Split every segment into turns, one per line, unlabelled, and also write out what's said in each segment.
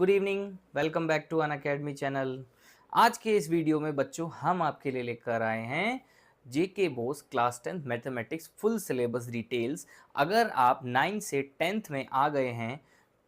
Good evening, welcome back to Unacademy channel. आज के इस वीडियो में बच्चों हम आपके लिए लेकर आए हैं JK Bose class 10 mathematics full syllabus details. अगर आप 9 से 10th में आ गए हैं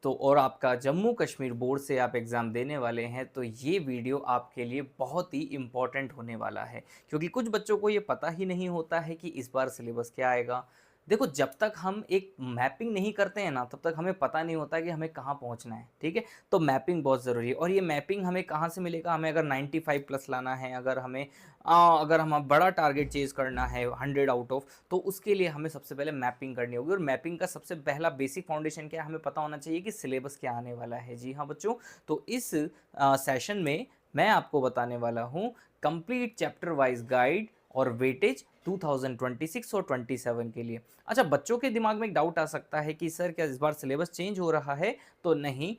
तो और आपका जम्मू कश्मीर बोर्ड से आप एग्ज़ाम देने वाले हैं तो ये वीडियो आपके लिए बहुत ही इम्पॉर्टेंट होने वाला है, क्योंकि कुछ बच्चों को ये पता ही नहीं होता है कि इस बार सिलेबस क्या आएगा। देखो, जब तक हम एक मैपिंग नहीं करते हैं ना, तब तक हमें पता नहीं होता कि हमें कहाँ पहुँचना है। ठीक है, तो मैपिंग बहुत ज़रूरी है। और ये मैपिंग हमें कहाँ से मिलेगा? हमें अगर 95 प्लस लाना है, अगर हमें बड़ा टारगेट चेज़ करना है 100 आउट ऑफ, तो उसके लिए हमें सबसे पहले मैपिंग करनी होगी। और मैपिंग का सबसे पहला बेसिक फाउंडेशन क्या है? हमें पता होना चाहिए कि सिलेबस क्या आने वाला है। जी हाँ बच्चों, तो इस सेशन में मैं आपको बताने वाला हूँ कंप्लीट चैप्टर वाइज गाइड और वेटेज 2026 और 27 के लिए। अच्छा, बच्चों के दिमाग में एक डाउट आ सकता है कि सर क्या इस बार सिलेबस चेंज हो रहा है? तो नहीं,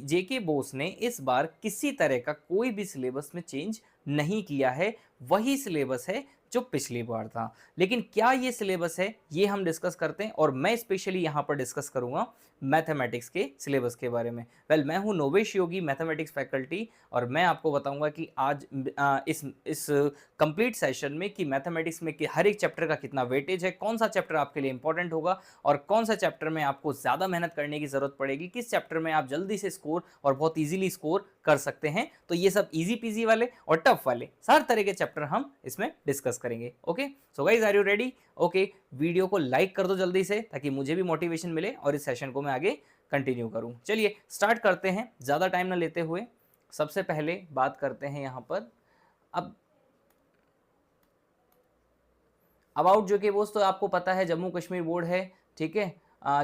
जेके बोस ने इस बार किसी तरह का कोई भी सिलेबस में चेंज नहीं किया है। वही सिलेबस है जो पिछली बार था। लेकिन क्या ये सिलेबस है, ये हम डिस्कस करते हैं। और मैं स्पेशली यहाँ पर डिस्कस करूँगा मैथमेटिक्स के सिलेबस के बारे में। मैं हूँ नोवेश योगी, मैथमेटिक्स फैकल्टी, और मैं आपको बताऊँगा कि आज इस कंप्लीट सेशन में कि मैथमेटिक्स में कि हर एक चैप्टर का कितना वेटेज है, कौन सा चैप्टर आपके लिए इंपॉर्टेंट होगा और कौन सा चैप्टर में आपको ज़्यादा मेहनत करने की ज़रूरत पड़ेगी, किस चैप्टर में आप जल्दी से स्कोर और बहुत ईजिली स्कोर कर सकते हैं। तो ये सब ईजी पीजी वाले और टफ वाले हर तरह के चैप्टर हम इसमें डिस्कस करेंगे। Okay, so guys, are you ready? Okay, video को लाइक कर दो जल्दी से, ताकि मुझे भी मोटिवेशन मिले और इस सेशन को मैं आगे कंटिन्यू करूं। चलिए स्टार्ट करते हैं ज़्यादा टाइम ना लेते हुए। सबसे पहले बात करते हैं यहाँ पर अब अबाउट जेके बोस। तो आपको पता है जम्मू कश्मीर बोर्ड है, ठीक है,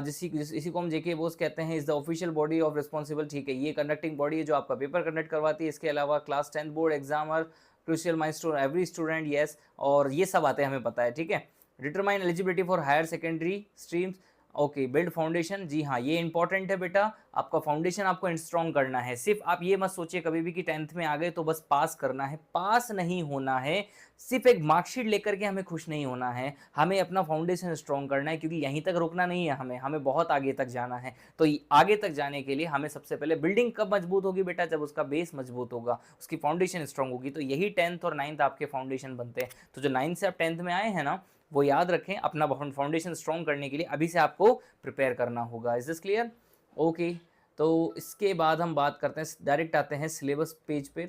इसी को हम जेके बोस कहते हैं। Is the official body of responsible, ठीक है, ये कंडक्टिंग बॉडी है जो आपका पेपर कंडक्ट करवाती है। इसके अलावा क्लास 10 बोर्ड एग्जाम और crucial milestone every student, yes, और ये सब बातें हमें पता है। ठीक है, determine eligibility for higher secondary streams, okay, build foundation, जी हाँ, ये इंपॉर्टेंट है बेटा। आपका फाउंडेशन आपको स्ट्रॉन्ग करना है। सिर्फ आप ये मत सोचिए कभी भी कि 10th में आ गए तो बस पास करना है, पास नहीं होना है। सिर्फ एक मार्कशीट लेकर के हमें खुश नहीं होना है, हमें अपना फाउंडेशन स्ट्रॉन्ग करना है, क्योंकि यहीं तक रुकना नहीं है, हमें बहुत आगे तक जाना है। तो आगे तक जाने के लिए हमें सबसे पहले बिल्डिंग कब मजबूत होगी बेटा? जब उसका बेस मजबूत होगा, उसकी फाउंडेशन स्ट्रॉन्ग होगी। तो यही 10th और 9th आपके फाउंडेशन बनते हैं। तो जो 9th से आप 10th में आए हैं ना, वो याद रखें, अपना फाउंडेशन स्ट्रॉन्ग करने के लिए अभी से आपको प्रिपेयर करना होगा। Is this clear? ओके, तो इसके बाद हम बात करते हैं, डायरेक्ट आते हैं सिलेबस पेज पर।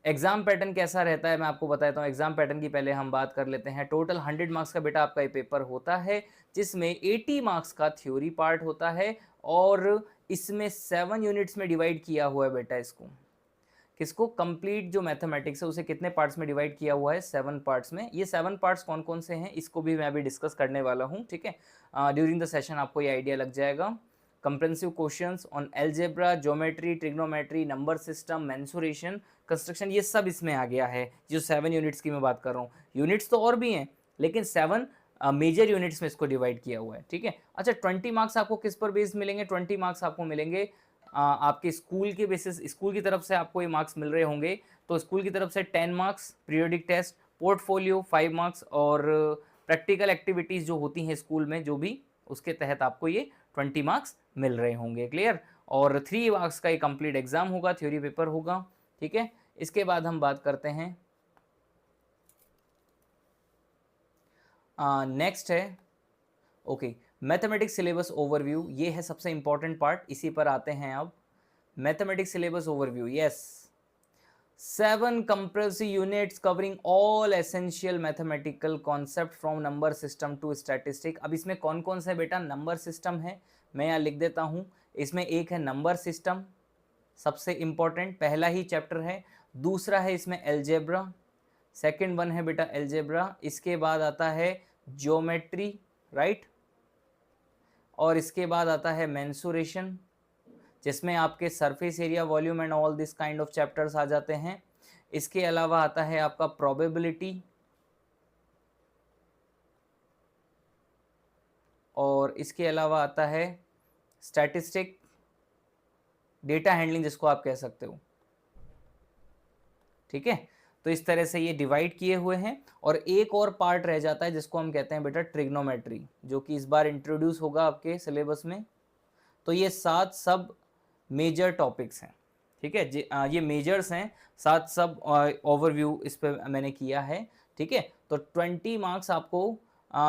एग्जाम पैटर्न कैसा रहता है मैं आपको बताता हूँ। एग्जाम पैटर्न की पहले हम बात कर लेते हैं। टोटल 100 मार्क्स का बेटा आपका ये पेपर होता है, जिसमें 80 मार्क्स का थ्योरी पार्ट होता है, और इसमें 7 यूनिट्स में डिवाइड किया हुआ है बेटा इसको। किसको? कंप्लीट जो मैथमेटिक्स है उसे कितने पार्ट्स में डिवाइड किया हुआ है? 7 पार्ट्स में। ये 7 पार्ट्स कौन कौन से हैं इसको भी मैं अभी डिस्कस करने वाला हूँ, ठीक है। ड्यूरिंग द सेशन आपको ये आइडिया लग जाएगा। Comprehensive questions on algebra, geometry, trigonometry, number system, mensuration, construction, ये सब इसमें आ गया है। जो 7 यूनिट्स की मैं बात कर रहा हूँ, यूनिट्स तो और भी हैं, लेकिन 7 मेजर यूनिट्स में इसको डिवाइड किया हुआ है, ठीक है। अच्छा, 20 मार्क्स आपको किस पर बेस्ड मिलेंगे? 20 मार्क्स आपको मिलेंगे आपके स्कूल के बेसिस, स्कूल की तरफ से आपको ये मार्क्स मिल रहे होंगे। तो स्कूल की तरफ से 10 marks, periodic test, portfolio 5 marks, और प्रैक्टिकल एक्टिविटीज़ जो होती हैं स्कूल में जो भी, उसके तहत आपको ये 20 मार्क्स मिल रहे होंगे। क्लियर? और 3 मार्क्स का ये कंप्लीट एग्जाम होगा, थ्योरी पेपर होगा, ठीक है। इसके बाद हम बात करते हैं, नेक्स्ट है, ओके, मैथमेटिक्स सिलेबस ओवरव्यू। ये है सबसे इंपॉर्टेंट पार्ट, इसी पर आते हैं अब। Mathematics syllabus overview, yes, 7 compulsory units covering all essential mathematical concept from number system to statistic। अब इसमें कौन कौन सा बेटा नंबर सिस्टम है, मैं यहाँ लिख देता हूँ। इसमें एक है नंबर सिस्टम, सबसे इंपॉर्टेंट पहला ही चैप्टर है। दूसरा है इसमें एलजेब्रा, सेकंड वन है बेटा एलजेब्रा। इसके बाद आता है ज्योमेट्री, राइट, और इसके बाद आता है मेंसुरेशन, जिसमें आपके surface area, volume and all this kind of chapters आ जाते हैं। इसके अलावा आता है आपका प्रोबेबिलिटी, और इसके अलावा आता है स्टैटिस्टिक, डेटा हैंडलिंग जिसको आप कह सकते हो, ठीक है। तो इस तरह से ये डिवाइड किए हुए हैं। और एक और पार्ट रह जाता है जिसको हम कहते हैं बेटा ट्रिग्नोमेट्री, जो कि इस बार इंट्रोड्यूस होगा आपके सिलेबस में। तो ये 7 सब मेजर टॉपिक्स हैं, ठीक है। ये मेजर्स हैं, साथ सब ओवरव्यू इस पे मैंने किया है, ठीक है। तो 20 मार्क्स आपको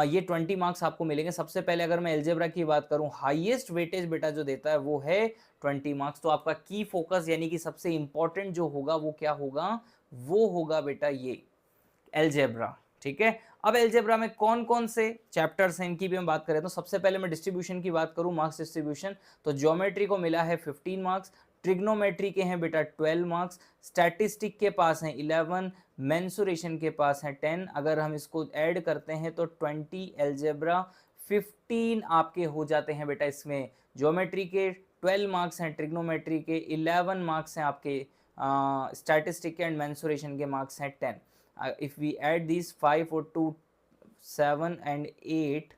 ये 20 मार्क्स आपको मिलेंगे। सबसे पहले अगर मैं अलजेब्रा की बात करूं, हाईएस्ट वेटेज बेटा जो देता है वो है 20 मार्क्स। तो आपका की फोकस यानी कि सबसे इंपॉर्टेंट जो होगा वो क्या होगा, वो होगा बेटा ये अलजेब्रा, ठीक है। अब अलजेब्रा में कौन कौन से चैप्टर्स हैं इनकी भी हम बात करें तो सबसे पहले मैं डिस्ट्रीब्यूशन की बात करूं, मार्क्स डिस्ट्रीब्यूशन, तो ज्योमेट्री को मिला है 15 मार्क्स, ट्रिग्नोमेट्री के हैं बेटा 12 मार्क्स, स्टैटिस्टिक के पास हैं 11, मेंसुरेशन के पास हैं 10, अगर हम इसको ऐड करते हैं तो 20, अलजेब्रा 15 आपके हो जाते हैं बेटा। इसमें ज्योमेट्री के 12 मार्क्स हैं, ट्रिग्नोमेट्री के 11 मार्क्स हैं, आपके स्टैटिस्टिक एंड मेंसुरेशन के मार्क्स हैं 10। if we add these 5 और 2 7 and 8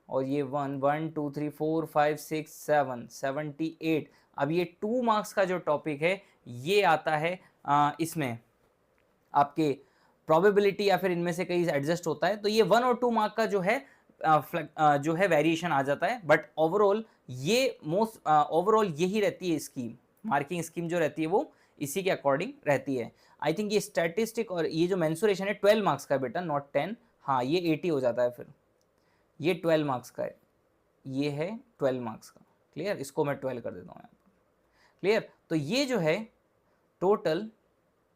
और ये 1 1 2 3 4 5 6 7 78, अब ये 2 मार्क्स का जो टॉपिक है ये आता है इसमें आपके प्रोबेबिलिटी या फिर इनमें से कहीं एडजस्ट होता है, तो ये 1 और 2 मार्क का जो है वेरिएशन आ जाता है। बट ओवरऑल ये ओवरऑल यही रहती है स्कीम, मार्किंग स्कीम जो रहती है वो इसी के अकॉर्डिंग रहती है। आई थिंक ये स्टैटिस्टिक और ये जो मेंसुरेशन है 12 मार्क्स का बेटा, नॉट 10, हाँ ये 80 हो जाता है, फिर ये 12 मार्क्स का है, ये है 12 मार्क्स का, क्लियर। इसको मैं 12 कर देता हूँ यहाँ पर, क्लियर। तो ये जो है टोटल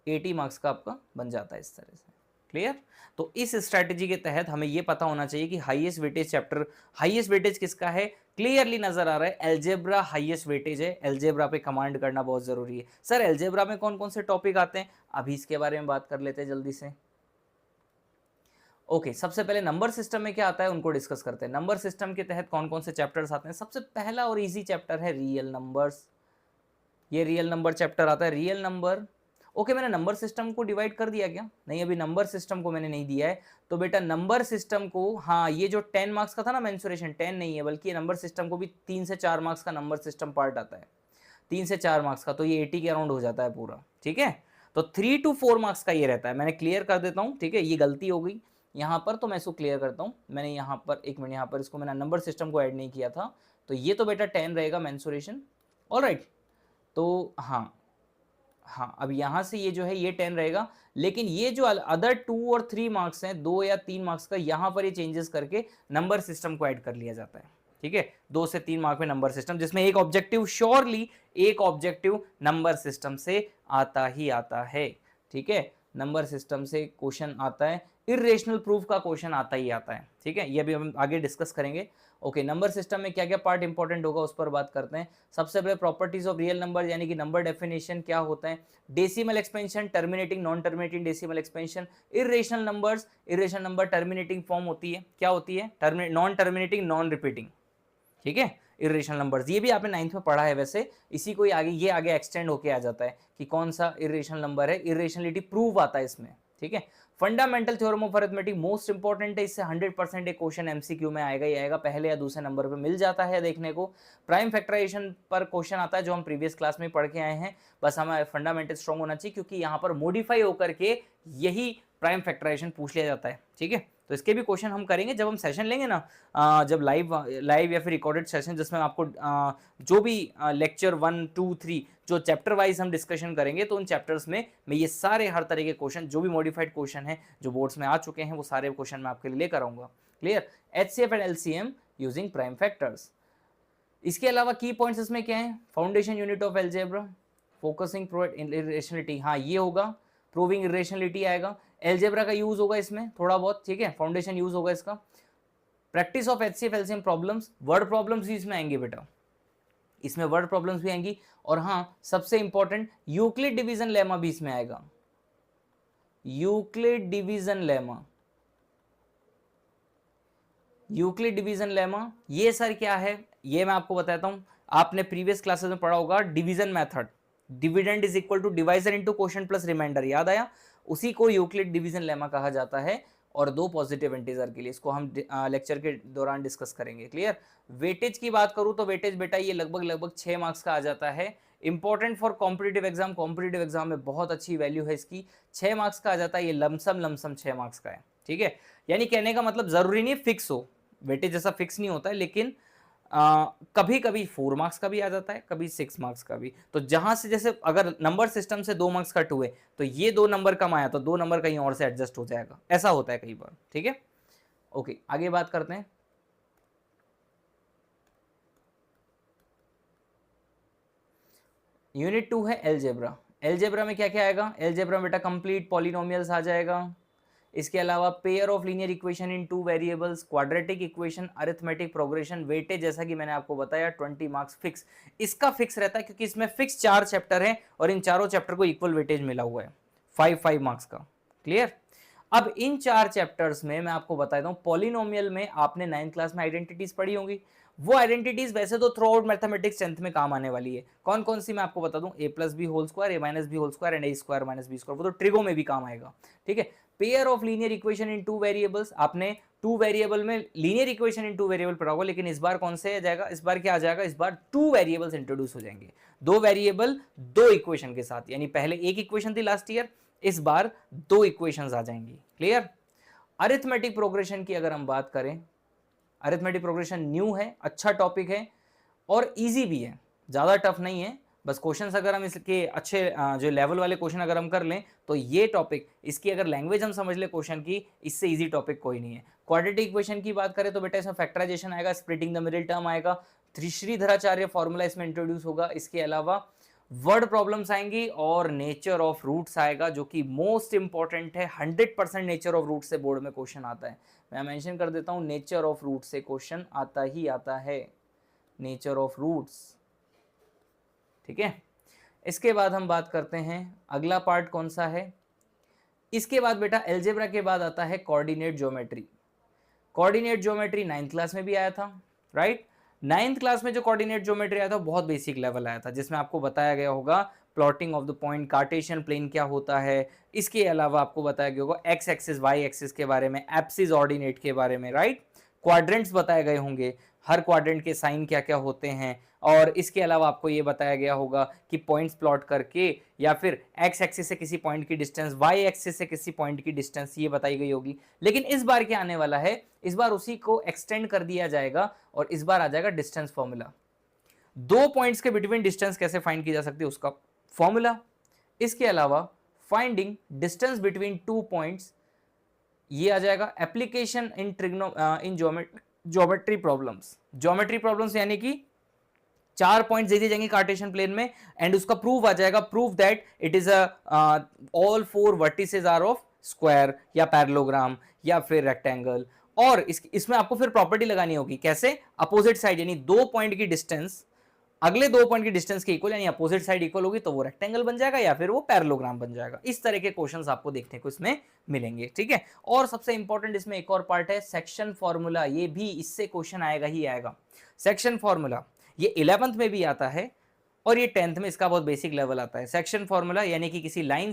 80 मार्क्स का आपका बन जाता है इस तरह से, क्लियर। तो इस स्ट्रैटेजी के तहत हमें ये पता होना चाहिए कि highest weightage chapter, highest weightage किसका है, क्लियरली नजर आ रहा है अलजेब्रा हाईएस्ट वेटेज है। अलजेब्रा पे कमांड करना बहुत जरूरी है। सर अलजेब्रा में कौन कौन से टॉपिक आते हैं, अभी इसके बारे में बात कर लेते हैं जल्दी से। ओके सबसे पहले नंबर सिस्टम में क्या आता है उनको डिस्कस करते हैं। नंबर सिस्टम के तहत कौन कौन से चैप्टर्स आते हैं, सबसे पहला और इजी चैप्टर है रियल नंबर्स। ये रियल नंबर चैप्टर आता है। रियल नंबर, ओके मैंने नंबर सिस्टम को डिवाइड कर दिया क्या, नहीं अभी नंबर सिस्टम को मैंने नहीं दिया है। तो बेटा नंबर सिस्टम को, हाँ ये जो 10 मार्क्स का था ना मेंसुरेशन, 10 नहीं है बल्कि नंबर सिस्टम को भी 3 से 4 मार्क्स का नंबर सिस्टम पार्ट आता है, 3 से 4 मार्क्स का, तो ये 80 के अराउंड हो जाता है पूरा, ठीक है। तो 3 to 4 मार्क्स का ये रहता है। मैंने क्लियर कर देता हूँ, ठीक है, ये गलती हो गई यहाँ पर, तो मैं इसको क्लियर करता हूँ। मैंने यहाँ पर एक मिनट, यहाँ पर इसको मैंने नंबर सिस्टम को ऐड नहीं किया था, तो ये तो बेटा 10 रहेगा मेंसुरेशन, ऑलराइट। तो हाँ अब यहाँ से ये जो है ये 10 रहेगा, लेकिन ये जो अदर 2 और 3 मार्क्स हैं, 2 या 3 मार्क्स का, यहाँ पर ये चेंजेस करके नंबर सिस्टम को ऐड कर लिया जाता है, ठीक है। 2 से 3 मार्क में नंबर सिस्टम, जिसमें एक ऑब्जेक्टिव श्योरली एक ऑब्जेक्टिव नंबर सिस्टम से आता ही आता है, ठीक है। नंबर सिस्टम से क्वेश्चन आता है, इर्रेशनल प्रूफ का क्वेश्चन आता ही आता है, ठीक है। ये भी हम आगे डिस्कस करेंगे। ओके नंबर सिस्टम में क्या क्या पार्ट इंपॉर्टेंट होगा उस पर बात करते हैं। सबसे पहले प्रॉपर्टीज ऑफ रियल नंबर, यानी कि नंबर डेफिनेशन क्या होता है, decimal expansion, terminating non terminating decimal expansion, irrational numbers, irrational number terminating form होती है, क्या होती है, नॉन टर्मिनेटिंग नॉन रिपीटिंग, ठीक है। इर्रेशनल नंबर्स ये भी आपने 9th में पढ़ा है वैसे, इसी को आगे ये आगे एक्सटेंड होके आ जाता है कि कौन सा इर्रेशनल नंबर है, इर्रेशनलिटी प्रूव आता है इसमें, ठीक है। Fundamental theorem of arithmetic most important है, इससे 100% एक क्वेश्चन एमसीक्यू में आएगा ही आएगा, पहले या दूसरे नंबर पे मिल जाता है देखने को। प्राइम फैक्टराइजेशन पर क्वेश्चन आता है जो हम प्रीवियस क्लास में पढ़ के आए हैं, बस हमें फंडामेंटल स्ट्रॉन्ग होना चाहिए क्योंकि यहाँ पर मॉडिफाई होकर के यही प्राइम फैक्टराइजेशन पूछ लिया जाता है, ठीक है। तो इसके भी क्वेश्चन हम करेंगे जब हम सेशन लेंगे ना, जब लाइव या फिर रिकॉर्डेड सेशन, जिसमें आपको जो भी लेक्चर 1 2 3 जो चैप्टर वाइज हम डिस्कशन करेंगे, तो उन चैप्टर्स में मैं ये सारे हर तरह के क्वेश्चन, जो भी मॉडिफाइड क्वेश्चन हैं जो बोर्ड्स में आ चुके हैं, वो सारे क्वेश्चन मैं आपके लिए लेकर आऊंगा, clear. HCF and LCM using prime factors. इसके अलावा की पॉइंट्स इसमें क्या है, foundation unit of algebra, focusing irrationality, हाँ ये होगा, प्रूविंग इर्रेशनलिटी आएगा, अलजेब्रा का यूज होगा इसमें थोड़ा बहुत, ठीक है, फाउंडेशन यूज होगा इसका। Practice of HCF LCM problems, word problems भी इसमें आएंगे बेटा, इसमें वर्ड प्रॉब्लम्स भी आएंगी। और हाँ सबसे इंपॉर्टेंट यूक्लिड डिवीजन लेमा भी इसमें आएगा, Euclid division lemma, Euclid division lemma ये सर क्या है, ये मैं आपको बताता हूं। आपने प्रीवियस क्लासेस में पढ़ा होगा division method, dividend is equal to divisor into quotient plus remainder, याद आया, उसी को यूक्लिड डिवीजन लेमा कहा जाता है। और 2 पॉजिटिव इंटीजर के लिए, इसको हम लेक्चर के दौरान डिस्कस करेंगे, क्लियर। वेटेज की बात करूं तो वेटेज बेटा ये लगभग 6 मार्क्स का आ जाता है। Important for competitive exam, competitive exam में बहुत अच्छी वैल्यू है इसकी, 6 मार्क्स का आ जाता है, ये लमसम 6 मार्क्स का है, ठीक है। यानी कहने का मतलब जरूरी नहीं फिक्स हो, वेटेज जैसा फिक्स नहीं होता है, लेकिन कभी कभी 4 मार्क्स का भी आ जाता है, कभी 6 मार्क्स का भी। तो जहां से जैसे अगर नंबर सिस्टम से 2 मार्क्स कट हुए तो ये 2 नंबर कम आया तो 2 नंबर कहीं और से एडजस्ट हो जाएगा, ऐसा होता है कई बार। ठीक है, ओके, आगे बात करते हैं। यूनिट 2 है एलजेब्रा। एलजेब्रा में क्या क्या आएगा? एलजेब्रा में बेटा कंप्लीट पॉलिनोमियल्स आ जाएगा, इसके अलावा pair of linear equation in 2 variables, quadratic equation, arithmetic progression, weightage जैसा कि मैंने आपको बताया 20 मार्क्स फिक्स। इसका फिक्स रहता है क्योंकि इसमें फिक्स 4 चैप्टर हैं और इन चारों चैप्टर को इक्वल वेटेज मिला हुआ है 5 मार्क्स का। क्लियर? अब इन 4 चैप्टर्स में मैं आपको बता दूं, पॉलिनोमियल में आपने 9th क्लास में आइडेंटिटीज पढ़ी होंगी। वो आइडेंटिटीज वैसे तो थ्रू आउट मैथमेटिक्स 10th में काम आने वाली है। कौन कौन सी मैं आपको बता दूं? a plus B whole square, a minus B whole square and a square minus B square, वो तो ट्रिगो में भी काम आएगा। ठीक है, pair of linear equation in 2 variables, आपने 2 वेरिएबल में लीनियर इक्वेशन इन 2 वेरिएबल पढ़ा होगा, लेकिन इस बार कौन से आ जाएगा? इस बार क्या आ जाएगा? इस बार 2 वेरिएबल्स इंट्रोड्यूस हो जाएंगे, 2 वेरिएबल 2 इक्वेशन के साथ, यानी पहले एक इक्वेशन थी लास्ट ईयर, इस बार 2 इक्वेशंस आ जाएंगी। क्लियर? अरिथमेटिक प्रोग्रेशन की अगर हम बात करें, अरिथमेटिक प्रोग्रेशन न्यू है, अच्छा टॉपिक है और इजी भी है, ज़्यादा टफ नहीं है। बस क्वेश्चंस अगर हम इसके अच्छे जो लेवल वाले क्वेश्चन अगर हम कर लें तो ये टॉपिक, इसकी अगर लैंग्वेज हम समझ ले क्वेश्चन की, इससे इजी टॉपिक कोई नहीं है। क्वाड्रेटिक इक्वेशन की बात करें तो बेटा इसमें फैक्टराइजेशन आएगा, स्प्लिटिंग द मिडिल टर्म आएगा, श्रीधराचार्य फॉर्मूला इसमें इंट्रोड्यूस होगा। इसके अलावा वर्ड प्रॉब्लम्स आएंगी और नेचर ऑफ रूट्स आएगा, जो कि मोस्ट इंपॉर्टेंट है। 100% नेचर ऑफ रूट से बोर्ड में क्वेश्चन आता है। मैं मेंशन कर देता हूं, नेचर ऑफ रूट से क्वेश्चन आता ही आता है, नेचर ऑफ रूट्स। ठीक है, इसके बाद हम बात करते हैं अगला पार्ट कौन सा है। इसके बाद बेटा एलजेब्रा के बाद आता है coordinate geometry. Coordinate geometry 9th class में भी आया था, राइट? 9th क्लास में जो कोऑर्डिनेट ज्योमेट्री आया था बहुत बेसिक लेवल आया था, जिसमें आपको बताया गया होगा plotting of the point, Cartesian plane क्या होता है। इसके अलावा आपको बताया गया होगा एक्स एक्सिस वाई एक्सिस के बारे में, एप्सिस ऑर्डिनेट के बारे में, राइट? क्वाड्रेंट्स बताए गए होंगे, हर क्वाड्रेंट के साइन क्या क्या होते हैं। और इसके अलावा आपको ये बताया गया होगा कि पॉइंट्स प्लॉट करके या फिर एक्स एक्सिस से किसी पॉइंट की डिस्टेंस, वाई एक्सिस से किसी पॉइंट की डिस्टेंस, ये बताई गई होगी। लेकिन इस बार क्या आने वाला है? इस बार उसी को एक्सटेंड कर दिया जाएगा और इस बार आ जाएगा डिस्टेंस फॉर्मूला। 2 पॉइंट्स के बिटवीन डिस्टेंस कैसे फाइंड की जा सकती है उसका फॉर्मूला। इसके अलावा फाइंडिंग डिस्टेंस बिटवीन 2 पॉइंट्स, ये आ जाएगा application in in geometry problems. Geometry problems यानी कि 4 पॉइंट्स दे दिए जाएंगे कार्टेशियन प्लेन में एंड उसका प्रूफ आ जाएगा, proof that it is all 4 vertices are of square या पैरेललोग्राम या फिर रेक्टेंगल। और इसमें आपको फिर प्रॉपर्टी लगानी होगी, कैसे? अपोजिट साइड, यानी 2 पॉइंट की डिस्टेंस अगले 2 पॉइंट की डिस्टेंस के इक्वल, यानी अपोजिट साइड इक्वल होगी तो वो रेक्टेंगल बन जाएगा या फिर वो पैरेललोग्राम बन जाएगा। इस तरह के क्वेश्चंस आपको देखने को इसमें मिलेंगे। ठीक है, और सबसे इंपॉर्टेंट इसमें एक और पार्ट है सेक्शन फॉर्मूला। ये भी इससे क्वेश्चन आएगा ही आएगा। सेक्शन फॉर्मूला ये 11th में भी आता है और ये 10th में इसका बहुत बेसिक लेवल आता है। सेक्शन फॉर्मूला यानी कि किसी लाइन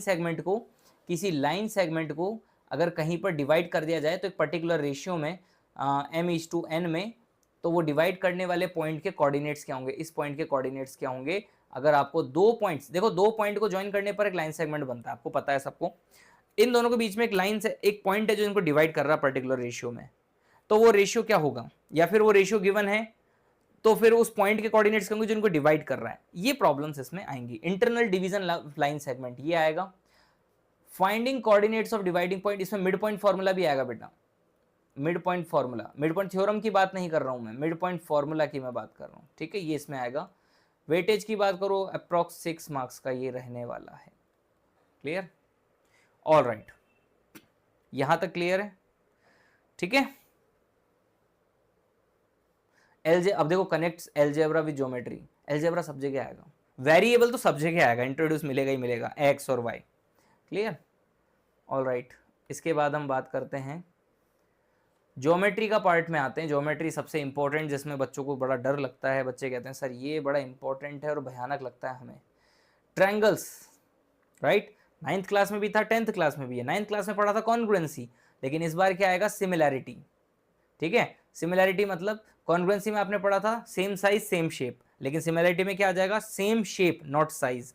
सेगमेंट को अगर कहीं पर डिवाइड कर दिया जाए तो एक पर्टिकुलर रेशियो में m/n में, तो वो डिवाइड करने वाले पॉइंट के कोऑर्डिनेट्स क्या होंगे, इस पॉइंट के कोऑर्डिनेट्स क्या होंगे। अगर आपको 2 पॉइंट्स, देखो 2 पॉइंट को ज्वाइन करने पर एक लाइन सेगमेंट बनता है, आपको पता है सबको। इन दोनों के बीच में एक लाइन से एक पॉइंट है जो इनको डिवाइड कर रहा है पर्टिकुलर रेशियो में, तो वो रेशियो क्या होगा, या फिर वो रेशियो गिवन है तो फिर उस पॉइंट के कोऑर्डिनेट्स होंगे जो इनको डिवाइड कर रहा है। ये प्रॉब्लम्स इसमें आएंगी। इंटरनल डिवीजन लाइन सेगमेंट ये आएगा। Finding coordinates of dividing point, इसमें मिड पॉइंट फॉर्मूला भी आएगा बेटा। Mid point formula, mid point theorem की बात नहीं कर रहा हूं मैं, मिड पॉइंट फॉर्मूला की मैं बात कर रहा हूं। ठीक है, ये इसमें आएगा। वेटेज की बात करो, अप्रॉक्स 6 मार्क्स का ये रहने वाला है। क्लियर? ऑल राइट, यहां तक क्लियर है? ठीक है, अब देखो connect algebra with geometry. Algebra सब जगह आएगा, वेरिएबल तो सब जगह आएगा, इंट्रोड्यूस मिलेगा ही मिलेगा, एक्स और वाई। क्लियर? ऑल राइट, इसके बाद हम बात करते हैं ज्योमेट्री का पार्ट में आते हैं। ज्योमेट्री सबसे इंपॉर्टेंट, जिसमें बच्चों को बड़ा डर लगता है, बच्चे कहते हैं सर ये बड़ा इंपॉर्टेंट है और भयानक लगता है हमें। Triangles, right? 9th क्लास में भी था, 10th क्लास में भी है। 9th क्लास में पढ़ा था कॉन्ग्रुएंसी, लेकिन इस बार क्या आएगा? सिमिलैरिटी। ठीक है, सिमिलैरिटी मतलब कॉन्ग्रुएंसी में आपने पढ़ा था सेम साइज सेम शेप, लेकिन सिमिलैरिटी में क्या आ जाएगा? Same shape not size.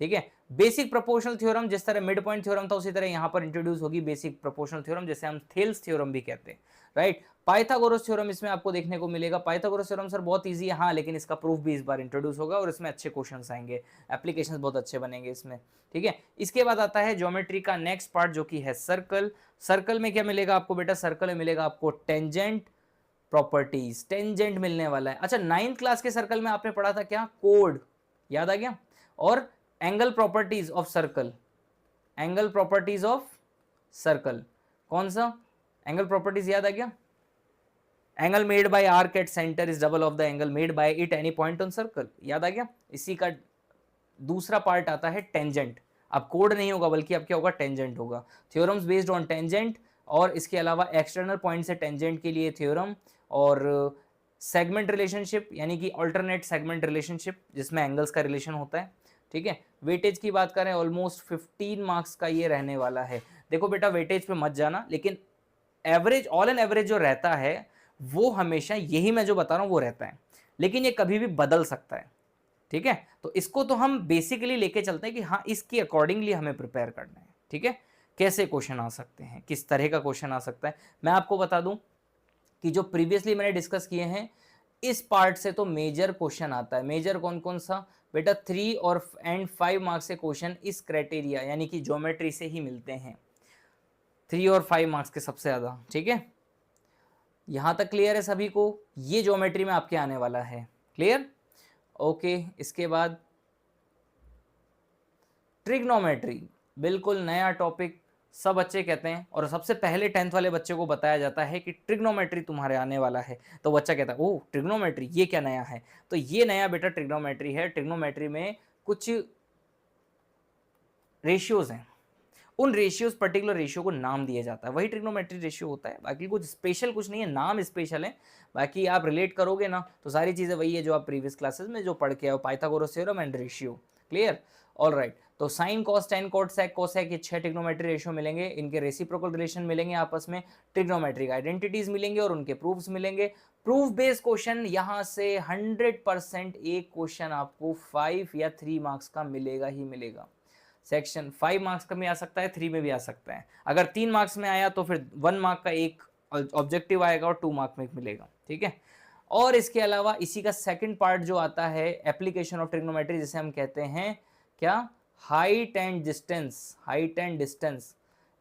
ठीक है, बेसिक प्रोपोर्शनल थ्योरम, जिस तरह मिड पॉइंट थ्योरम था उसी तरह यहां पर इंट्रोड्यूस होगी बेसिक प्रोपोर्शनल थ्योरम, जैसे हम थेल्स थ्योरम भी कहते हैं। राइट। पाइथागोरस थ्योरम इसमें आपको देखने को मिलेगा। पाइथागोरस थ्योरम सर बहुत इजी है, हाँ, लेकिन इसका प्रूफ भी इस बार इंट्रोड्यूस होगा और इसमें अच्छे क्वेश्चंस आएंगे, एप्लीकेशंस बहुत अच्छे बनेंगे इसमें, ठीक है। इसके बाद आता है ज्योमेट्री का नेक्स्ट पार्ट जो कि है सर्कल। सर्कल में क्या मिलेगा आपको बेटा? सर्कल में मिलेगा आपको टेंजेंट प्रॉपर्टीज, टेंजेंट मिलने वाला है। अच्छा, 9th क्लास के सर्कल में आपने पढ़ा था क्या? कोड, याद आ गया? और angle properties of circle, angle properties of circle, कौन सा एंगल प्रॉपर्टीज याद आ गया? Angle made by arc at centre is double of the angle made by it any point on circle, याद आ गया? इसी का दूसरा पार्ट आता है टेंजेंट। अब कोड नहीं होगा बल्कि अब क्या होगा? टेंजेंट होगा। थ्योरम्स बेस्ड ऑन टेंजेंट, और इसके अलावा एक्सटर्नल पॉइंट से टेंजेंट के लिए थ्योरम, और सेगमेंट रिलेशनशिप यानी कि अल्टरनेट सेगमेंट रिलेशनशिप जिसमें एंगल्स का रिलेशन होता है, ठीक है। वेटेज की बात करें ऑलमोस्ट 15 मार्क्स का ये रहने वाला है। देखो बेटा वेटेज पे मत जाना, लेकिन एवरेज, ऑल एंड एवरेज जो रहता है वो हमेशा यही मैं जो बता रहा हूँ वो रहता है, लेकिन ये कभी भी बदल सकता है, ठीक है। तो इसको तो हम बेसिकली लेके चलते हैं कि हाँ इसके अकॉर्डिंगली हमें प्रिपेयर करना है, ठीक है। कैसे क्वेश्चन आ सकते हैं, किस तरह का क्वेश्चन आ सकता है, मैं आपको बता दूं कि जो प्रीवियसली मैंने डिस्कस किए हैं इस पार्ट से तो मेजर क्वेश्चन आता है। मेजर कौन कौन सा बेटा? 3 और 5 मार्क्स के क्वेश्चन इस क्राइटेरिया यानी कि ज्योमेट्री से ही मिलते हैं, 3 और 5 मार्क्स के सबसे ज्यादा, ठीक है। यहां तक क्लियर है सभी को? ये ज्योमेट्री में आपके आने वाला है, क्लियर? ओके, इसके बाद ट्रिग्नोमेट्री, बिल्कुल नया टॉपिक, सब बच्चे कहते हैं और सबसे पहले 10th वाले बच्चे को बताया जाता है कि ट्रिग्नोमेट्री तुम्हारे आने वाला है, तो बच्चा कहता है ओह ट्रिग्नोमेट्री, ये क्या नया है? तो ये नया बेटा ट्रिग्नोमेट्री है। ट्रिग्नोमेट्री में कुछ रेशियोज हैं, उन रेशियोज, पर्टिकुलर रेशियो को नाम दिया जाता है, वही ट्रिग्नोमेट्री रेशियो होता है, बाकी कुछ स्पेशल कुछ नहीं है, नाम स्पेशल है। बाकी आप रिलेट करोगे ना तो सारी चीज़ें वही है जो आप प्रीवियस क्लासेस में जो पढ़ के आओ, Pythagoras theorem and ratio, clear? All right. तो sine cos tan cot sec cosec ये 6 ट्रिग्नोमेट्री रेशियो मिलेंगे, इनके रेसिप्रोकल रिलेशन मिलेंगे आपस में, ट्रिग्नोमेट्रिक आइडेंटिटीज मिलेंगे और उनके प्रूफ्स मिलेंगे। प्रूफ बेस्ड क्वेश्चन यहाँ से 100% एक क्वेश्चन आपको 5 या 3 मार्क्स का मिलेगा ही मिलेगा। सेक्शन 5 मार्क्स का भी आ सकता है, 3 में भी आ सकता है। अगर 3 मार्क्स में आया तो फिर 1 मार्क का एक ऑब्जेक्टिव आएगा और 2 मार्क में मिलेगा, ठीक है। और इसके अलावा इसी का सेकंड पार्ट जो आता है एप्लीकेशन ऑफ ट्रिग्नोमेट्री, जिसे हम कहते हैं क्या? Height and distance, height and distance.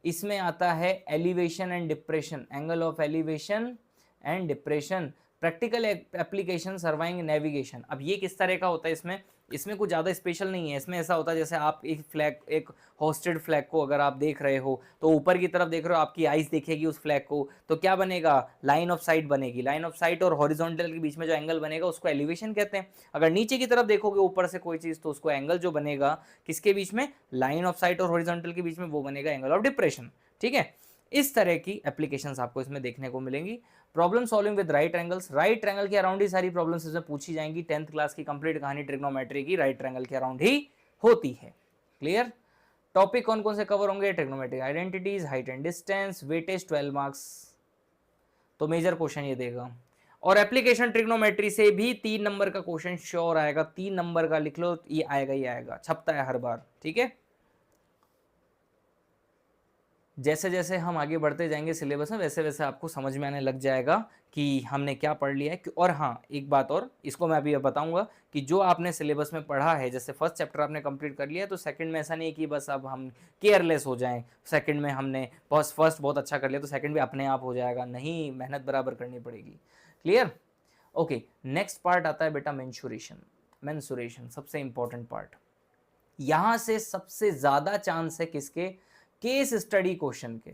इसमें आता है elevation and depression, angle of elevation and depression, practical application serving navigation. अब ये किस तरह का होता है? इसमें कुछ ज़्यादा स्पेशल नहीं है। इसमें ऐसा होता है जैसे आप एक फ्लैग, एक होस्टेड फ्लैग को अगर आप देख रहे हो तो ऊपर की तरफ देख रहे हो, आपकी आइज देखेगी उस फ्लैग को, तो क्या बनेगा? लाइन ऑफ साइट बनेगी। लाइन ऑफ साइट और हॉरिजॉन्टल के बीच में जो एंगल बनेगा उसको एलिवेशन कहते हैं। अगर नीचे की तरफ देखोगे ऊपर से कोई चीज़ तो उसको एंगल जो बनेगा किसके बीच में? लाइन ऑफ साइट और हॉरिजॉन्टल के बीच में, वो बनेगा एंगल ऑफ डिप्रेशन, ठीक है। इस तरह की एप्लीकेशंस आपको इसमें देखने को मिलेंगी। Problem solving with right angles, right triangle के अराउंड ही सारी प्रॉब्लम्स इसमें पूछी जाएंगी। 10th क्लास की कंप्लीट कहानी ट्रिग्नोमेट्री की राइट ट्रायंगल के अराउंड ही होती है, क्लियर? टॉपिक कौन कौन से कवर होंगे? Trigonometric identities, height and distance, weightage 12 marks, तो मेजर क्वेश्चन ये देगा। और एप्लीकेशन ट्रिग्नोमेट्री से भी 3 नंबर का क्वेश्चन श्योर आएगा, 3 नंबर का लिख लो, ये आएगा ही आएगा, छपता है हर बार, ठीक है। जैसे जैसे हम आगे बढ़ते जाएंगे सिलेबस में वैसे वैसे आपको समझ में आने लग जाएगा कि हमने क्या पढ़ लिया है। और हाँ, एक बात और, इसको मैं अभी बताऊंगा कि जो आपने सिलेबस में पढ़ा है, जैसे फर्स्ट चैप्टर आपने कंप्लीट कर लिया है तो सेकंड में ऐसा नहीं है कि बस अब हम केयरलेस हो जाएं, सेकंड में हमने फर्स्ट बहुत अच्छा कर लिया तो सेकंड भी अपने आप हो जाएगा, नहीं, मेहनत बराबर करनी पड़ेगी, क्लियर? ओके, नेक्स्ट पार्ट आता है बेटा मेंसुरेशन। मेंसुरेशन सबसे इंपॉर्टेंट पार्ट, यहां से सबसे ज्यादा चांस है किसके? केस स्टडी क्वेश्चन के।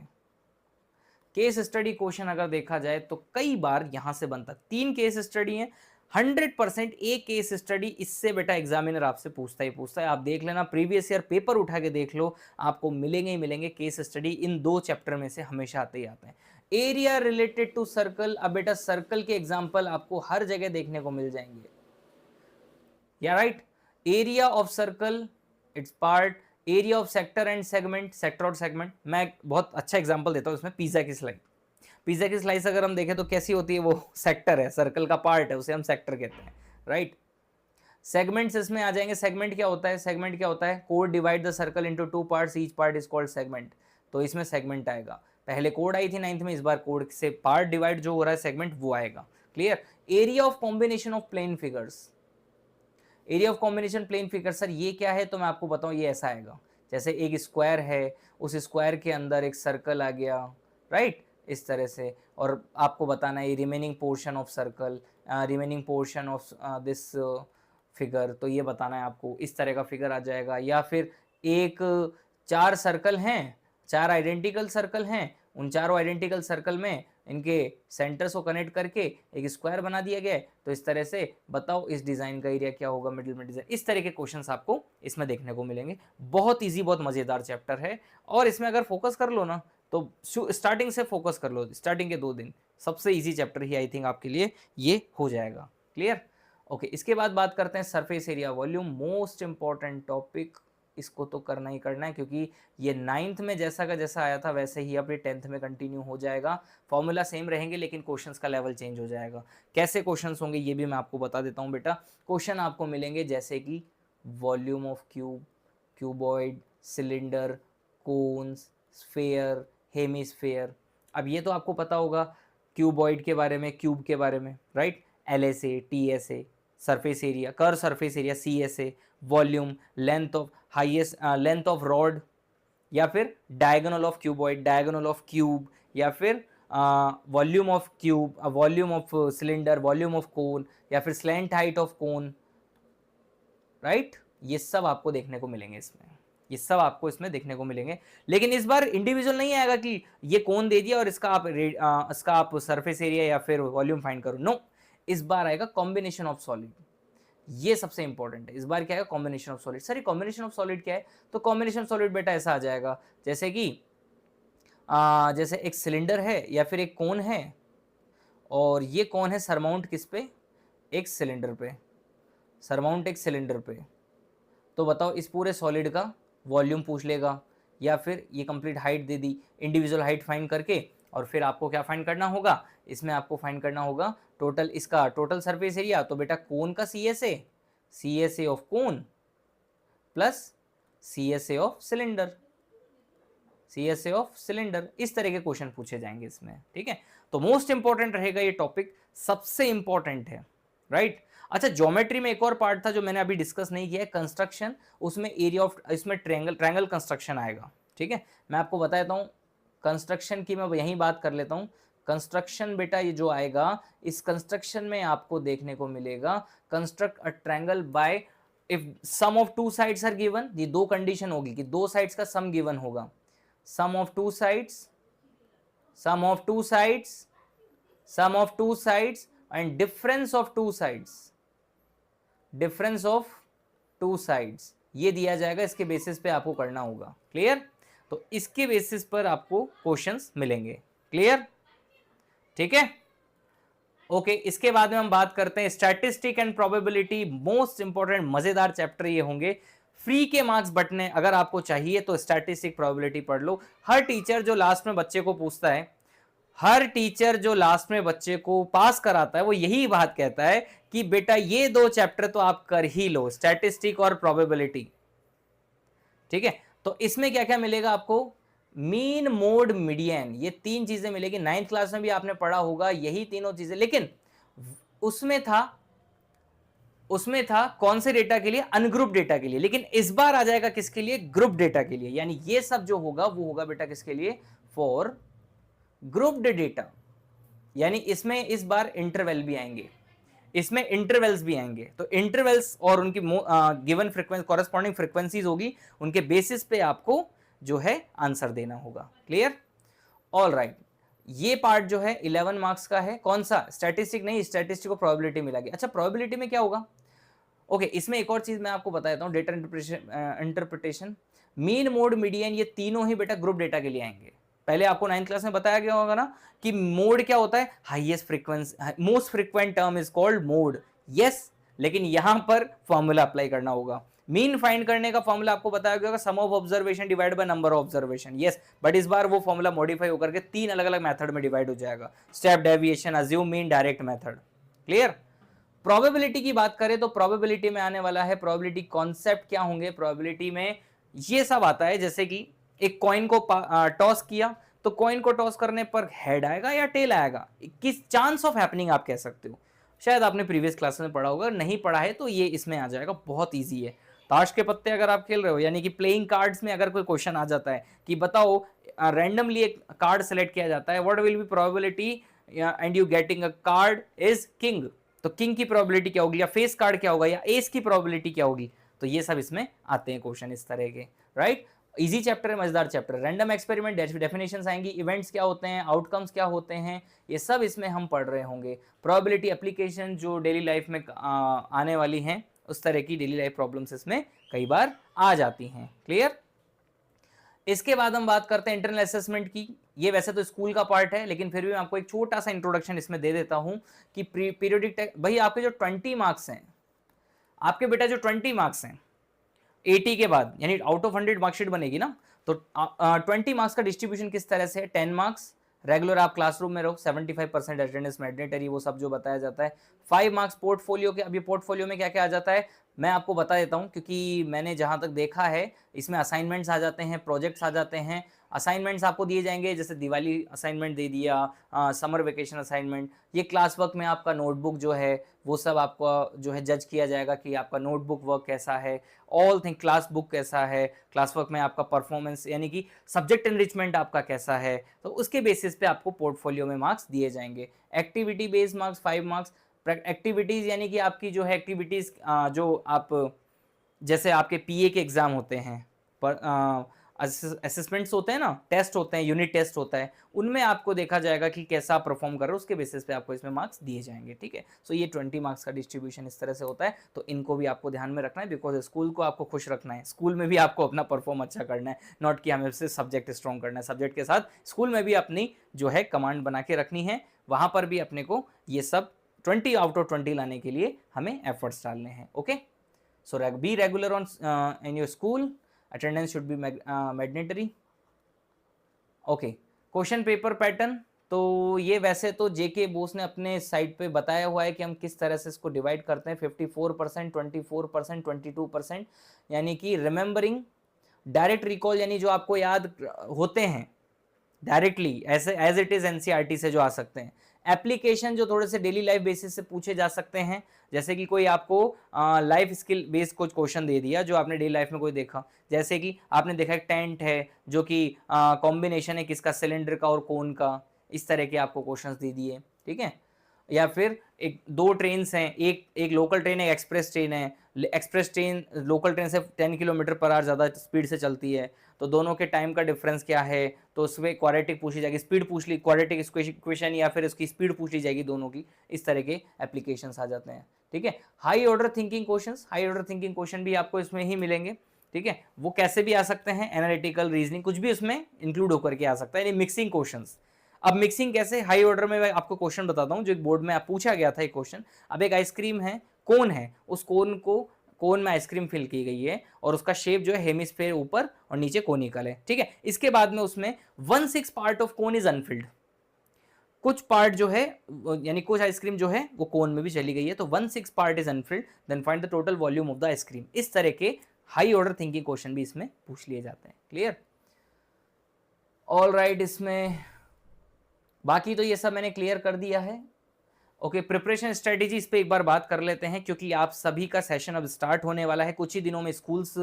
केस स्टडी क्वेश्चन अगर देखा जाए तो कई बार यहां से बनता, 3 केस स्टडी है, 100% एक केस स्टडी इससे बेटा एग्जामिनर आपसे पूछता ही पूछता है। आप देख लेना, प्रीवियस ईयर पेपर उठा के देख लो, आपको मिलेंगे ही मिलेंगे केस स्टडी, इन 2 चैप्टर में से हमेशा आते ही आते हैं। एरिया रिलेटेड टू सर्कल, अब बेटा सर्कल के एग्जाम्पल आपको हर जगह देखने को मिल जाएंगे, या right? Area of circle, it's part, area of sector and segment, sector और सेगमेंट। मैं बहुत अच्छा एग्जांपल देता हूँ इसमें, पिज्जा की स्लाइस। पिज्जा की स्लाइस अगर हम देखें तो कैसी होती है? वो सेक्टर है, सर्कल का पार्ट है, उसे हम सेक्टर कहते हैं, राइट? सेगमेंट्स इसमें आ जाएंगे। सेगमेंट क्या होता है? सेगमेंट क्या होता है? Code divide the circle into 2 parts, each part is called segment, तो इसमें सेगमेंट आएगा। पहले कोड आई थी 9th में, इस बार कोड से पार्ट डिवाइड जो हो रहा है सेगमेंट वो आएगा। Clear. Area of combination of plane figures, area of combination plane figure sir ये क्या है, तो मैं आपको बताऊं ये ऐसा आएगा, जैसे एक स्क्वायर है, उस स्क्वायर के अंदर एक सर्कल आ गया, राइट, इस तरह से, और आपको बताना है remaining portion of circle, remaining portion of this figure, तो ये बताना है आपको, इस तरह का फिगर आ जाएगा। या फिर एक 4 सर्कल हैं, 4 आइडेंटिकल सर्कल हैं, उन चारों आइडेंटिकल सर्कल में इनके सेंटर्स को कनेक्ट करके एक स्क्वायर बना दिया गया है, तो इस तरह से बताओ इस डिज़ाइन का एरिया क्या होगा, मिडिल में डिज़ाइन, इस तरह के क्वेश्चंस आपको इसमें देखने को मिलेंगे। बहुत इजी, बहुत मज़ेदार चैप्टर है, और इसमें अगर फोकस कर लो ना तो स्टार्टिंग से फोकस कर लो, स्टार्टिंग के 2 दिन सबसे easy chapter he I think आपके लिए ये हो जाएगा। क्लियर। ओके, इसके बाद बात करते हैं surface area volume, most important topic, इसको तो करना ही करना है क्योंकि ये 9th में जैसा का जैसा आया था वैसे ही अपने 10th में कंटिन्यू हो जाएगा। फॉर्मूला सेम रहेंगे लेकिन क्वेश्चंस का लेवल चेंज हो जाएगा। कैसे क्वेश्चंस होंगे ये भी मैं आपको बता देता हूँ बेटा। क्वेश्चन आपको मिलेंगे जैसे कि volume of cube, cuboid, cylinder, cones, sphere, hemisphere. अब ये तो आपको पता होगा क्यूबॉइड के बारे में, क्यूब के बारे में, right, LSA, TSA, surface area, curve surface area, CSA, volume, length of highest length of rod, या फिर diagonal of cuboid, diagonal of cube, या फिर volume of cube, volume of cylinder, volume of cone, या फिर slant height of cone, right. ये सब आपको देखने को मिलेंगे इसमें, ये सब आपको इसमें देखने को मिलेंगे। लेकिन इस बार इंडिविजुअल नहीं आएगा कि ये कोन दे दिया और इसका आप सरफेस एरिया या फिर वॉल्यूम फाइंड करो, नो। इस बार आएगा कॉम्बिनेशन ऑफ सॉलिड, ये सबसे इंपॉर्टेंट है। इस बार क्या है, कॉम्बिनेशन ऑफ सॉलिड। सर ये कॉम्बिनेशन ऑफ सॉलिड क्या है, तो कॉम्बिनेशन ऑफ सॉलिड बेटा ऐसा आ जाएगा जैसे कि जैसे एक सिलेंडर है या फिर एक कोन है, और ये कोन है सरमाउंट किस पे, एक सिलेंडर पे, सरमाउंट एक सिलेंडर पे, तो बताओ इस पूरे सॉलिड का वॉल्यूम पूछ लेगा, या फिर ये कंप्लीट हाइट दे दी, इंडिविजुअल हाइट फाइंड करके, और फिर आपको क्या फाइंड करना होगा, इसमें आपको फाइंड करना होगा टोटल, इसका टोटल सरफेस एरिया, तो बेटा कोन का CSA of cone plus CSA of cylinder, CSA of cylinder, इस तरह के क्वेश्चन पूछे जाएंगे इसमें, ठीक है। तो मोस्ट इंपॉर्टेंट रहेगा ये टॉपिक, सबसे इंपॉर्टेंट है, राइट। अच्छा, ज्योमेट्री में एक और पार्ट था जो मैंने अभी डिस्कस नहीं किया है, कंस्ट्रक्शन, उसमें एरिया ऑफ, इसमें ट्रायंगल कंस्ट्रक्शन आएगा, ठीक है। मैं आपको बता देता हूँ कंस्ट्रक्शन की, मैं यहीं बात कर लेता हूँ। कंस्ट्रक्शन बेटा ये जो आएगा, इस कंस्ट्रक्शन में आपको देखने को मिलेगा construct a triangle by if sum of 2 sides are given, ये 2 कंडीशन होगी कि 2 साइड्स का सम गिवन होगा, sum of 2 sides, sum of 2 sides, sum of 2 sides and difference of 2 sides, difference of 2 sides, ये दिया जाएगा, इसके बेसिस पे आपको करना होगा। क्लियर। तो इसके बेसिस पर आपको क्वेश्चंस मिलेंगे। क्लियर, ठीक है। ओके, इसके बाद में हम बात करते हैं statistic and probability, most important मजेदार चैप्टर ये होंगे। फ्री के मार्क्स बटने अगर आपको चाहिए तो स्टैटिस्टिक प्रोबेबिलिटी पढ़ लो। हर टीचर जो लास्ट में बच्चे को पूछता है, हर टीचर जो लास्ट में बच्चे को पास कराता है, वो यही बात कहता है कि बेटा ये 2 चैप्टर तो आप कर ही लो, स्टैटिस्टिक और प्रोबेबिलिटी, ठीक है। तो इसमें क्या क्या मिलेगा आपको, मीन, मोड, मीडियन, ये 3 चीजें मिलेगी। 9th क्लास में भी आपने पढ़ा होगा यही तीनों चीजें, लेकिन उसमें था कौन से डेटा के लिए, अनग्रुप डेटा के लिए, लेकिन इस बार आ जाएगा किसके लिए, ग्रुप डेटा के लिए। यानी ये सब जो होगा वो होगा बेटा किसके लिए, फॉर ग्रुप्ड डेटा। यानी इसमें इस बार इंटरवल भी आएंगे, इसमें इंटरवल्स भी आएंगे, तो इंटरवल्स और उनकी गिवन फ्रीक्वेंसी, कॉरेस्पॉन्डिंग फ्रीक्वेंसीज होगी, उनके बेसिस पे आपको जो है आंसर देना होगा। Clear, all right. ये पार्ट जो है 11 मार्क्स का है, कौन सा, स्टैटिस्टिक नहीं, स्टैटिस्टिक को प्रोबेबिलिटी मिलेगी। अच्छा, प्रोबेबिलिटी में क्या होगा, ओके, इसमें एक और चीज मैं आपको बता देता हूँ, data interpretation, mean, mode, median, ये तीनों ही बेटा ग्रुप डेटा के लिए आएंगे। पहले आपको 9th क्लास में बताया गया होगा ना कि मोड क्या होता है, highest frequency, most frequent term is called mode, yes, लेकिन यहां पर फॉर्मूला अप्लाई करना होगा। मीन फाइंड करने का फॉर्मूला आपको बताया गया होगा, sum of observation divide by number of observation, yes, but इस बार वो फॉर्मूला मॉडिफाई होकर के 3 अलग अलग मेथड में डिवाइड हो जाएगा, step, deviation, assume mean, direct method. Clear. Probability की बात करें तो प्रोबेबिलिटी में आने वाला है, प्रोबेबिलिटी कॉन्सेप्ट क्या होंगे, प्रोबेबिलिटी में ये सब आता है, जैसे कि एक कॉइन को टॉस किया, तो कॉइन को टॉस करने पर हेड आएगा या टेल आएगा, किस चांस ऑफ हैपनिंग आप कह सकते हो। शायद आपने प्रीवियस क्लास में पढ़ा होगा, नहीं पढ़ा है तो ये इसमें आ जाएगा, बहुत ईजी है। ताश के पत्ते अगर आप खेल रहे हो, यानी कि प्लेइंग कार्ड्स में अगर कोई क्वेश्चन आ जाता है कि बताओ रैंडमली एक कार्ड सेलेक्ट किया जाता है, what will be probability and you getting a card is king, तो किंग की प्रोबेबिलिटी क्या होगी, या फेस कार्ड क्या होगा, या एस की प्रोबेबिलिटी क्या होगी। तो ये सब इसमें आते हैं क्वेश्चन इस तरह के, राइट। इजी चैप्टर है, मजेदार चैप्टर। रैंडम एक्सपेरिमेंट डेफिनेशंस आएंगी, इवेंट्स क्या होते हैं, आउटकम्स क्या होते हैं, ये सब इसमें हम पढ़ रहे होंगे। प्रोबेबिलिटी एप्लीकेशन जो डेली लाइफ में आने वाली हैं, उस तरह की डेली लाइफ प्रॉब्लम्स इसमें कई बार आ जाती हैं। क्लियर। इसके बाद हम बात करते हैं इंटरनल असेसमेंट की। ये वैसे तो स्कूल का पार्ट है, लेकिन फिर भी मैं आपको एक छोटा सा इंट्रोडक्शन इसमें दे देता हूं कि पीरियोडिक भाई आपके जो 20 मार्क्स हैं, आपके बेटा जो 20 मार्क्स हैं 80 के बाद, यानी आउट ऑफ 100 मार्कशीट बनेगी ना, तो 20 मार्क्स का डिस्ट्रीब्यूशन किस तरह से है। 10 मार्क्स रेगुलर आप क्लासरूम में रहो, 75% अटेंडेंस मैंडेटरी, वो सब जो बताया जाता है। 5 मार्क्स पोर्टफोलियो के। अब ये पोर्टफोलियो में क्या क्या आ जाता है मैं आपको बता देता हूँ, क्योंकि मैंने जहाँ तक देखा है इसमें असाइनमेंट्स आ जाते हैं, प्रोजेक्ट्स आ जाते हैं। असाइनमेंट्स आपको दिए जाएंगे, जैसे दिवाली असाइनमेंट दे दिया, समर वेकेशन असाइनमेंट। ये क्लास वर्क में आपका नोटबुक जो है वो सब आपका जो है जज किया जाएगा कि आपका नोटबुक वर्क कैसा है, ऑल थिंग क्लास बुक कैसा है, क्लास वर्क में आपका परफॉर्मेंस यानी कि सब्जेक्ट एनरिचमेंट आपका कैसा है, तो उसके बेसिस पे आपको पोर्टफोलियो में मार्क्स दिए जाएंगे। Activity based marks 5 marks. Activities यानी कि आपकी जो है एक्टिविटीज़ जो आप जैसे आपके पीए के एग्ज़ाम होते हैं, पर असेसमेंट्स होते हैं ना, टेस्ट होते हैं, यूनिट टेस्ट होता है, उनमें आपको देखा जाएगा कि कैसा आप परफॉर्म कर रहे हो, उसके बेसिस पे आपको इसमें मार्क्स दिए जाएंगे। ठीक है, सो ये 20 मार्क्स का डिस्ट्रीब्यूशन इस तरह से होता है, तो इनको भी आपको ध्यान में रखना है, बिकॉज स्कूल को आपको खुश रखना है, स्कूल में भी आपको अपना परफॉर्म अच्छा करना है, नॉट कि हमें सिर्फ सब्जेक्ट स्ट्रॉन्ग करना है। सब्जेक्ट के साथ स्कूल में भी अपनी जो है कमांड बना के रखनी है, वहाँ पर भी अपने को ये सब 20 आउट ऑफ 20 लाने के लिए हमें एफर्ट्स डालने हैं। Okay, so be regular on in your school, attendance should be mandatory. Okay, question paper pattern, तो ये वैसे तो जेके बोस ने अपने साइट पे बताया हुआ है कि हम किस तरह से इसको डिवाइड करते हैं। 54%, 24%, 22%, यानी कि रिमेंबरिंग, डायरेक्ट रिकॉल यानी जो आपको याद होते हैं डायरेक्टली ऐसे एज इट इज एनसीईआरटी से जो आ सकते हैं। एप्लीकेशन जो थोड़े से डेली लाइफ बेसिस से पूछे जा सकते हैं, जैसे कि कोई आपको लाइफ स्किल बेस्ड कुछ क्वेश्चन दे दिया जो आपने डेली लाइफ में कोई देखा, जैसे कि आपने देखा एक टेंट है जो कि कॉम्बिनेशन है किसका, सिलेंडर का और कोन का, इस तरह के आपको क्वेश्चंस दे दिए। ठीक है, या फिर एक दो ट्रेन्स हैं, एक लोकल ट्रेन है, एक्सप्रेस ट्रेन है। एक्सप्रेस ट्रेन लोकल ट्रेन से 10 किलोमीटर पर आवर ज़्यादा स्पीड से चलती है, तो दोनों के टाइम का डिफरेंस क्या है, तो उसमें क्वाड्रेटिक पूछी जाएगी, स्पीड पूछ ली, क्वाड्रेटिक इक्वेशन या फिर उसकी स्पीड पूछ ली जाएगी दोनों की। इस तरह के एप्लीकेशंस आ जाते हैं। ठीक है, high order thinking questions, high order thinking question भी आपको इसमें ही मिलेंगे। ठीक है, वो कैसे भी आ सकते हैं, एनालिटिकल रीजनिंग कुछ भी उसमें इंक्लूड होकर के आ सकता है, यानी मिक्सिंग क्वेश्चंस। अब मिक्सिंग कैसे, हाई ऑर्डर में मैं आपको क्वेश्चन बताता हूँ जो एक बोर्ड में पूछा गया था एक क्वेश्चन। अब एक आइसक्रीम है, कोन है, उस कोन में आइसक्रीम फिल की गई है और उसका शेप जो है हेमिस्फीयर ऊपर और नीचे कोनिकल है। ठीक है, इसके बाद में उसमें 1/6 part of cone is Anfield, कुछ पार्ट जो है यानी कुछ आइसक्रीम जो है वो कोन में भी चली गई है, तो 1/6 part is unfilled, then find the total volume of the ice cream. इस तरह के हाई ऑर्डर थिंकिंग क्वेश्चन भी इसमें पूछ लिए जाते हैं। Clear, all right. इसमें बाकी तो ये सब मैंने क्लियर कर दिया है। ओके, प्रिपरेशन स्ट्रेटेजी, इस पे एक बार बात कर लेते हैं, क्योंकि आप सभी का सेशन अब स्टार्ट होने वाला है कुछ ही दिनों में, स्कूल्स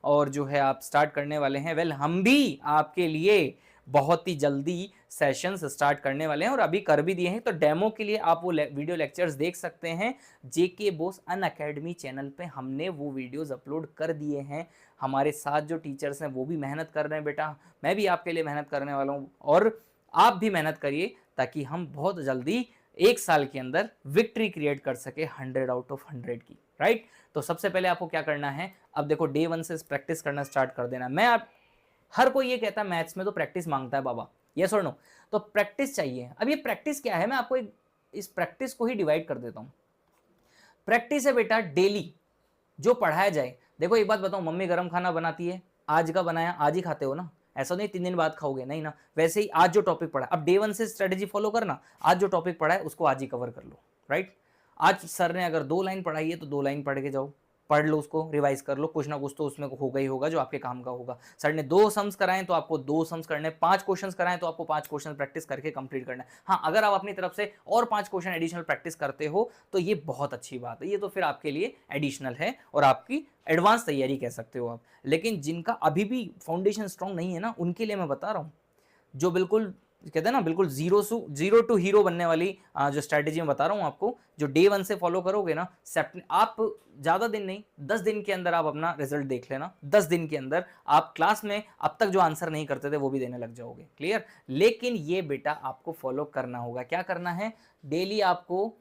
और जो है आप स्टार्ट करने वाले हैं। वेल, हम भी आपके लिए बहुत ही जल्दी सेशंस स्टार्ट करने वाले हैं और अभी कर भी दिए हैं, तो डेमो के लिए आप वो वीडियो लेक्चर्स देख सकते हैं। जेके बोस अनअकैडमी चैनल पे हमने वो वीडियोस अपलोड कर दिए हैं। हमारे साथ जो टीचर्स हैं वो भी मेहनत कर रहे हैं बेटा, मैं भी आपके लिए मेहनत करने वाला हूँ और आप भी मेहनत करिए, ताकि हम बहुत जल्दी 1 साल के अंदर विक्ट्री क्रिएट कर सके 100 आउट ऑफ 100 की। राइट, तो सबसे पहले आपको क्या करना है, अब देखो डे 1 से प्रैक्टिस करना स्टार्ट कर देना। मैं हर कोई ये कहता है मैथ्स में तो प्रैक्टिस मांगता है बाबा, यस और नो, तो प्रैक्टिस चाहिए। अब ये प्रैक्टिस क्या है, मैं आपको इस प्रैक्टिस को ही डिवाइड कर देता हूँ। प्रैक्टिस है बेटा डेली जो पढ़ाया जाए। देखो एक बात बताऊँ, मम्मी गर्म खाना बनाती है, आज का बनाया आज ही खाते हो ना, ऐसा नहीं 3 दिन बाद खाओगे, नहीं ना। वैसे ही आज जो टॉपिक पढ़ा, अब डे 1 से स्ट्रेटेजी फॉलो करना, आज जो टॉपिक पढ़ा है उसको आज ही कवर कर लो। राइट, आज सर ने अगर 2 लाइन पढ़ाई है तो 2 लाइन पढ़ के जाओ, पढ़ लो उसको, रिवाइज कर लो, कुछ ना कुछ तो उसमें होगा ही होगा जो आपके काम का होगा। सर ने 2 सम्स कराएं तो आपको 2 सम्स करने, 5 क्वेश्चंस कराएं तो आपको 5 क्वेश्चन प्रैक्टिस करके कंप्लीट करना है। हाँ, अगर आप अपनी तरफ से और 5 क्वेश्चन एडिशनल प्रैक्टिस करते हो तो ये बहुत अच्छी बात है, ये तो फिर आपके लिए एडिशनल है और आपकी एडवांस तैयारी कह सकते हो आप। लेकिन जिनका अभी भी फाउंडेशन स्ट्रांग नहीं है ना, उनके लिए मैं बता रहा हूँ, जो बिल्कुल कहते हैं ना बिल्कुल जीरो टू हीरो बनने वाली जो स्ट्रैटेजी मैं बता रहा हूँ आपको, जो डे 1 से फॉलो करोगे ना, आप ज़्यादा दिन नहीं 10 दिन के अंदर आप अपना रिजल्ट देख लेना। 10 दिन के अंदर आप क्लास में अब तक जो आंसर नहीं करते थे वो भी देने लग जाओगे। क्लियर? लेकिन ये बेटा आपको फॉलो करना होगा। क्या करना है? डेली आपको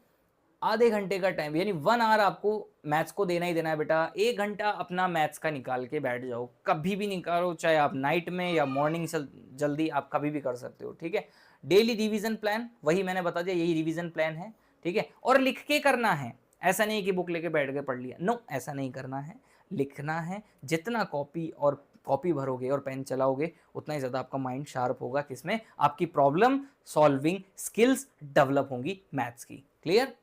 आधे घंटे का टाइम यानी 1 आवर आपको मैथ्स को देना ही देना है बेटा। 1 घंटा अपना मैथ्स का निकाल के बैठ जाओ, कभी भी निकालो, चाहे आप नाइट में या मॉर्निंग जल्दी, आप कभी भी कर सकते हो। ठीक है? डेली रिवीजन प्लान, वही मैंने बता दिया, यही रिवीजन प्लान है। ठीक है? और लिख के करना है, ऐसा नहीं कि बुक लेके बैठ के पढ़ लिया, नो, ऐसा नहीं करना है, लिखना है। जितना कॉपी भरोगे और पेन चलाओगे उतना ही ज़्यादा आपका माइंड शार्प होगा। किसमें? आपकी प्रॉब्लम सॉल्विंग स्किल्स डेवलप होंगी मैथ्स की। क्लियर?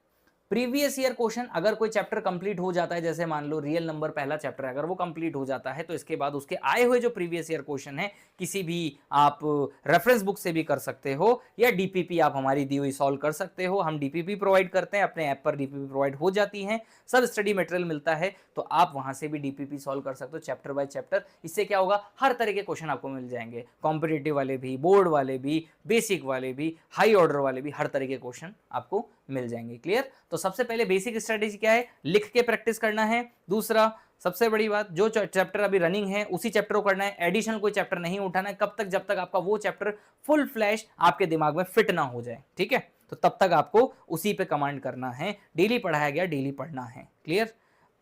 प्रीवियस ईयर क्वेश्चन, अगर कोई चैप्टर कंप्लीट हो जाता है, जैसे मान लो रियल नंबर पहला चैप्टर है, अगर वो कंप्लीट हो जाता है तो इसके बाद उसके आए हुए जो प्रीवियस ईयर क्वेश्चन है, किसी भी आप रेफरेंस बुक से भी कर सकते हो या डीपीपी आप हमारी दी हुई सॉल्व कर सकते हो। हम डीपीपी प्रोवाइड करते हैं, अपने ऐप पर डीपीपी प्रोवाइड हो जाती है, सब स्टडी मटेरियल मिलता है, तो आप वहां से भी डीपीपी सॉल्व कर सकते हो चैप्टर बाय चैप्टर। इससे क्या होगा? हर तरह के क्वेश्चन आपको मिल जाएंगे, कॉम्पिटेटिव वाले भी, बोर्ड वाले भी, बेसिक वाले भी, हाई ऑर्डर वाले भी, हर तरह के क्वेश्चन आपको मिल जाएंगे। क्लियर? तो सबसे पहले बेसिक स्ट्रेटेजी क्या है? लिख के प्रैक्टिस करना है। दूसरा, सबसे बड़ी बात, जो चैप्टर अभी रनिंग है उसी चैप्टर को करना है, एडिशनल कोई चैप्टर नहीं उठाना है। कब तक? जब तक आपका वो चैप्टर फुल फ्लैश आपके दिमाग में फिट ना हो जाए। ठीक है? तो तब तक आपको उसी पे कमांड करना है। डेली पढ़ाया गया, डेली पढ़ना है। क्लियर?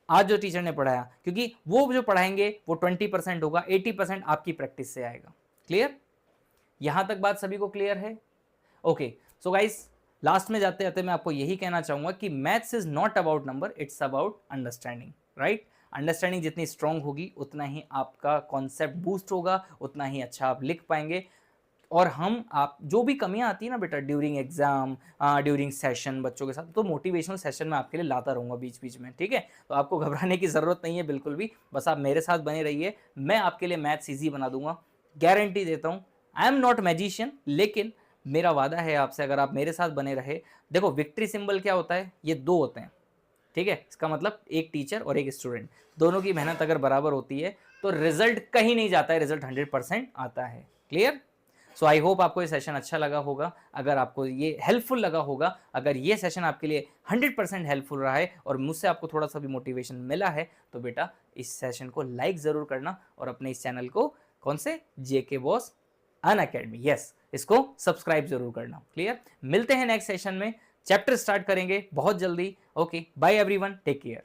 आज जो टीचर ने पढ़ाया, क्योंकि वो जो पढ़ाएंगे वो 20% होगा, 80% आपकी प्रैक्टिस से आएगा। क्लियर? यहां तक बात सभी को क्लियर है? ओके, सो गाइस, लास्ट में जाते जाते मैं आपको यही कहना चाहूंगा कि maths is not about number, it's about understanding. Right? Understanding जितनी स्ट्रांग होगी उतना ही आपका कॉन्सेप्ट बूस्ट होगा, उतना ही अच्छा आप लिख पाएंगे। और आप जो भी कमियां आती है ना बेटा ड्यूरिंग एग्जाम, ड्यूरिंग सेशन बच्चों के साथ, तो मोटिवेशनल सेशन में आपके लिए लाता रहूंगा बीच बीच में। ठीक है? तो आपको घबराने की जरूरत नहीं है बिल्कुल भी, बस आप मेरे साथ बने रहिए, मैं आपके लिए मैथ्स ईजी बना दूंगा, गारंटी देता हूँ। आई एम नॉट मैजिशियन, लेकिन मेरा वादा है आपसे, अगर आप मेरे साथ बने रहे। देखो, विक्ट्री सिंबल क्या होता है? ये 2 होते हैं। ठीक है? इसका मतलब एक टीचर और एक स्टूडेंट, दोनों की मेहनत अगर बराबर होती है तो रिजल्ट कहीं नहीं जाता है, रिजल्ट 100% आता है। क्लियर? सो आई होप आपको ये सेशन अच्छा लगा होगा। अगर आपको ये हेल्पफुल लगा होगा, अगर ये सेशन आपके लिए 100% हेल्पफुल रहा है और मुझसे आपको थोड़ा सा भी मोटिवेशन मिला है, तो बेटा इस सेशन को लाइक ज़रूर करना और अपने इस चैनल को, कौन से, जेके बॉस अनअकैडमी, यस, इसको सब्सक्राइब जरूर करना। क्लियर? मिलते हैं नेक्स्ट सेशन में, चैप्टर स्टार्ट करेंगे बहुत जल्दी। Okay, bye everyone, take care.